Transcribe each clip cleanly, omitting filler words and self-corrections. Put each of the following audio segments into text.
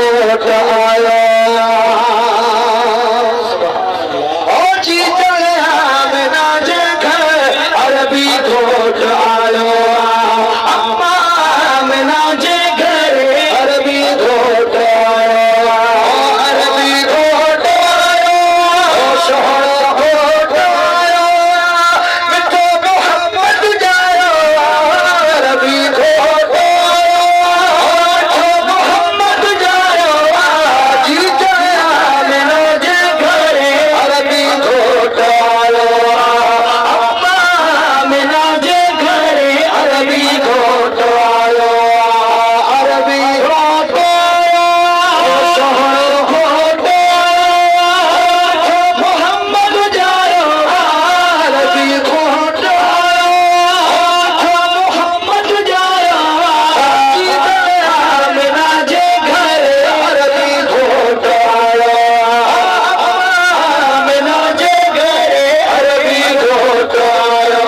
घोट आया जी चले आमना जे घर अरबी घोट आयो अम्मा आमना जे घर अरबी घोट आयो अरबी घोट आयो शोहर घोट आयो मिठो मोहम्मद जायो अरबी घोट आयो मोहम्मद जायो जी चले आमना जे घर अरबी घोट आयो अम्मा आमना जे घर अरबी घोट आयो अरबी घोट आयो शोहर घोट आयो मोहम्मद जायो अरबी घोट आयो मोहम्मद जायो जी आमना जे घर अरबी घोट आयो आमना जे घर अरबी घोट आयो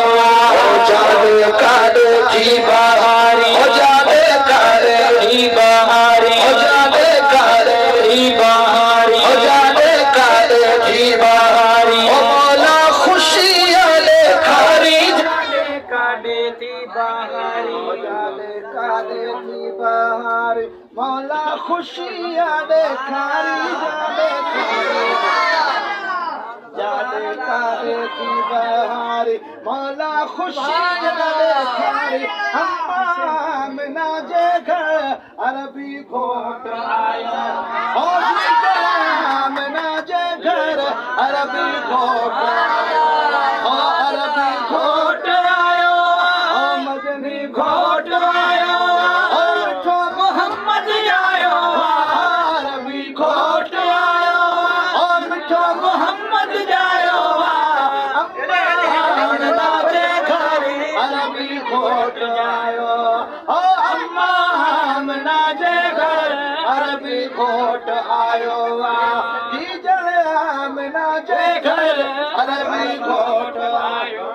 जादे कादे की बहारी जादे कादे की बहारी जादे कादे की बहारी जादे कादे की बहारी मौला खुशी आले खारी जादे कादे की बहारी जादे कादे की बहारी मौला खुशी आले खारी जादे कादे की बहारी मौला खुशी आले खारी अम्मा आमना जे घर अरबी घोट आया आमना जे घर अरबी घोट आया अरबी घोट आयो मदनी घोट आयो मिठो मोहम्मद आयो अरबी घोट आयो मिठो मोहम्मद जायो अम्मा जे घर अरबी घोट आयो अम्मा आमना जे घर अरबी घोट आयो जी जले आमना जे घर अरबी घोट आयो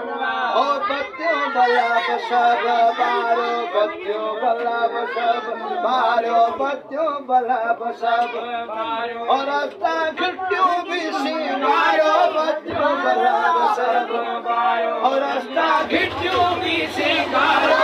बत्तियों बला बसब मारो बत्तियों बला बसब मारो बत्तियों बला बसब मारो और रास्ता घिट्टियों भी सी मारो बत्तियों बला बसब मारो और रास्ता घिट्टियों भी सी मारो